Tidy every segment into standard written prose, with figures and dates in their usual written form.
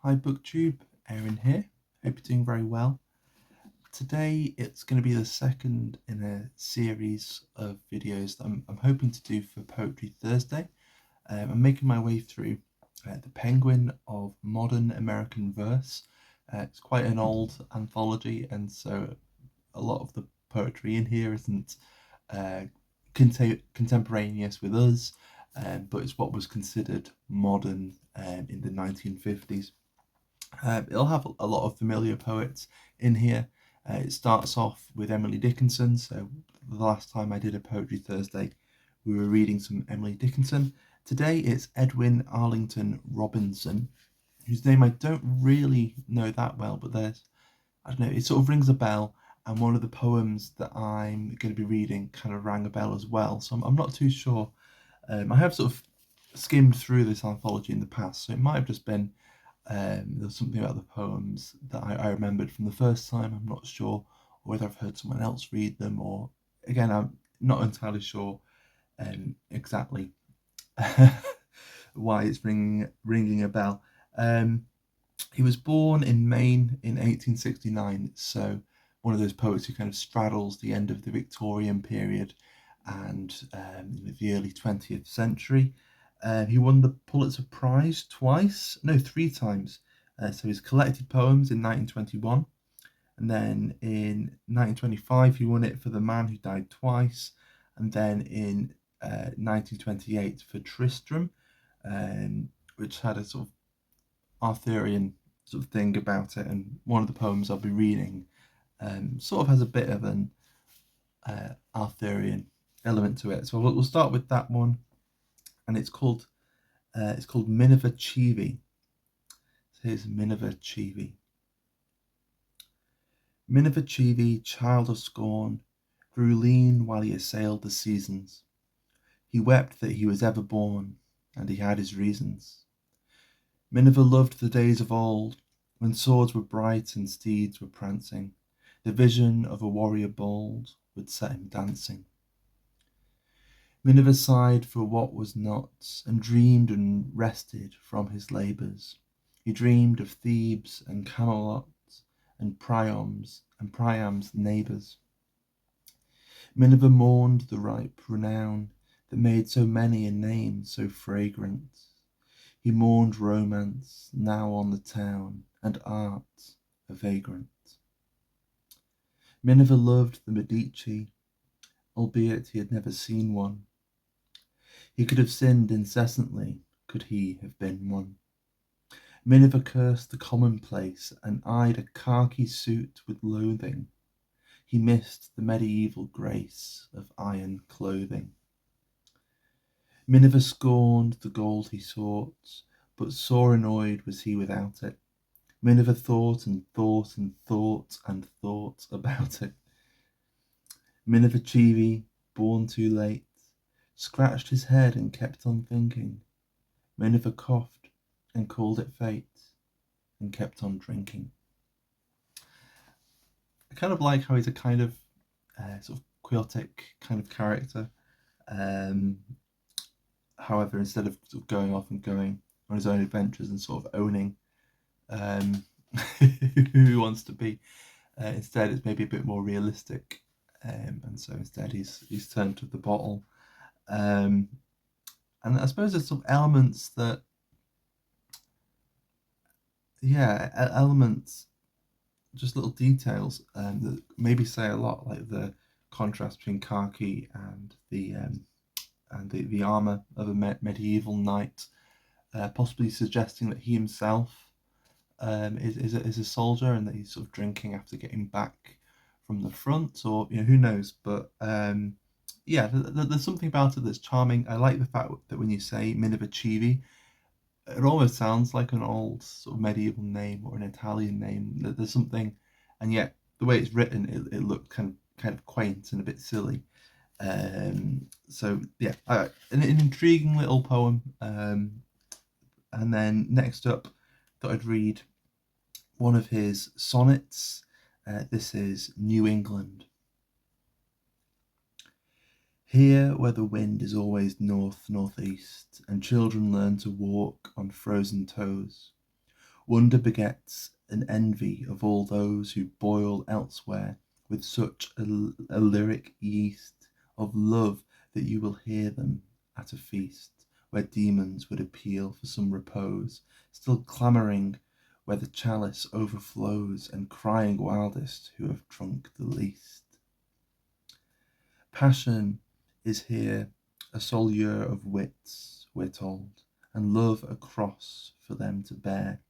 Hi booktube, Aaron here. Hope you're doing very well. Today it's going to be the second in a series of videos that I'm hoping to do for Poetry Thursday. I'm making my way through The Penguin of Modern American Verse. It's quite an old anthology, and so a lot of the poetry in here isn't contemporaneous with us, but it's what was considered modern in the 1950s. It'll have a lot of familiar poets in here. It starts off with Emily Dickinson. So the last time I did a Poetry Thursday, we were reading some Emily Dickinson. Today it's Edwin Arlington Robinson, whose name I don't really know that well, but I don't know, it sort of rings a bell. And one of the poems that I'm going to be reading kind of rang a bell as well. So I'm not too sure. I have sort of skimmed through this anthology in the past, so it might have just been there was something about the poems that I remembered from the first time. I'm not sure, or whether I've heard someone else read them, or again, I'm not entirely sure exactly why it's ringing a bell. He was born in Maine in 1869, so one of those poets who kind of straddles the end of the Victorian period and the early 20th century. He won the Pulitzer Prize three times. So his collected poems in 1921, and then in 1925 he won it for The Man Who Died Twice, and then in 1928 for Tristram, which had a sort of Arthurian sort of thing about it. And one of the poems I'll be reading sort of has a bit of an Arthurian element to it. So we'll start with that one, and it's called Mina Chii. So here's Mina Chii. Mina Chii, child of scorn, grew lean while he assailed the seasons. He wept that he was ever born, and he had his reasons. Miniver loved the days of old, when swords were bright and steeds were prancing. The vision of a warrior bold would set him dancing. Miniver sighed for what was not, and dreamed and rested from his labours. He dreamed of Thebes and Camelot, and Priam's neighbours. Miniver mourned the ripe renown that made so many a name so fragrant. He mourned romance, now on the town, and art, a vagrant. Miniver loved the Medici, albeit he had never seen one. He could have sinned incessantly, could he have been one. Miniver cursed the commonplace and eyed a khaki suit with loathing. He missed the medieval grace of iron clothing. Miniver scorned the gold he sought, but sore annoyed was he without it. Miniver thought and thought and thought and thought about it. Miniver Chii, born too late, scratched his head and kept on thinking. Miniver coughed and called it fate and kept on drinking. I kind of like how he's a kind of sort of quixotic kind of character. However, instead of sort of going off and going on his own adventures and sort of owning who he wants to be, instead it's maybe a bit more realistic, and so instead he's turned to the bottle. And I suppose there's some elements that, elements, just little details that maybe say a lot, like the contrast between khaki and the armor of a medieval knight, possibly suggesting that he himself is a soldier, and that he's sort of drinking after getting back from the front, or who knows. But there's something about it that's charming. I like the fact that when you say Miniver Chii, it almost sounds like an old sort of medieval name or an Italian name. There's something, and yet the way it's written, it looked kind of quaint and a bit silly. So yeah, an intriguing little poem. And then next up, thought I'd read one of his sonnets. This is New England. Here, where the wind is always north-northeast, and children learn to walk on frozen toes, Wonder begets an envy of all those who boil elsewhere with such a lyric yeast of love that you will hear them at a feast where demons would appeal for some repose, still clamouring where the chalice overflows and crying wildest who have drunk the least. Passion is here a solure of wits, we're told, and love a cross for them to bear.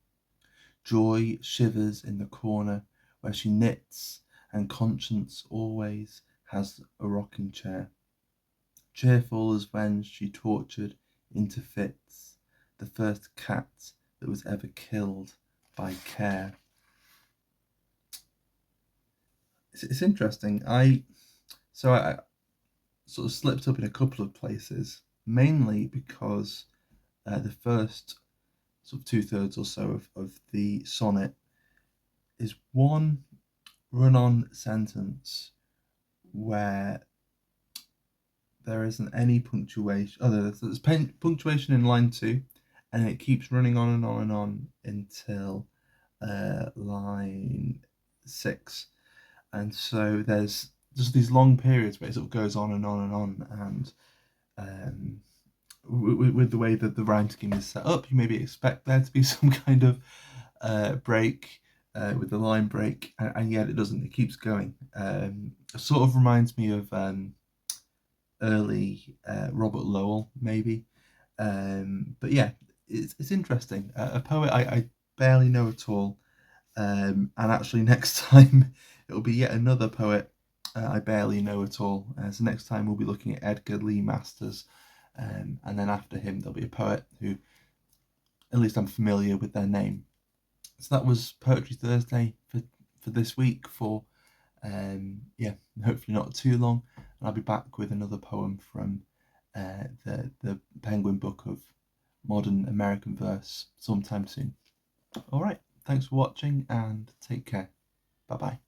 Joy shivers in the corner where she knits, and conscience always has a rocking chair. Cheerful as when she tortured into fits the first cat that was ever killed by care. It's interesting. I sort of slipped up in a couple of places, mainly because the first sort of 2/3 or so of the sonnet is one run-on sentence where there isn't any punctuation. Oh, there's punctuation in line 2, and it keeps running on and on and on until line 6. And so there's just these long periods where it sort of goes on and on and on. And with the way that the rhyme scheme is set up, you maybe expect there to be some kind of break with the line break, and yet it doesn't. It keeps going. It sort of reminds me of early Robert Lowell, maybe. But yeah, it's interesting. A poet I barely know at all. And actually, next time it'll be yet another poet I barely know at all. So next time we'll be looking at Edgar Lee Masters, and then after him there'll be a poet who, at least I'm familiar with their name. So that was Poetry Thursday for this week. For hopefully not too long, and I'll be back with another poem from the Penguin Book of Modern American Verse sometime soon. All right. Thanks for watching and take care. Bye bye.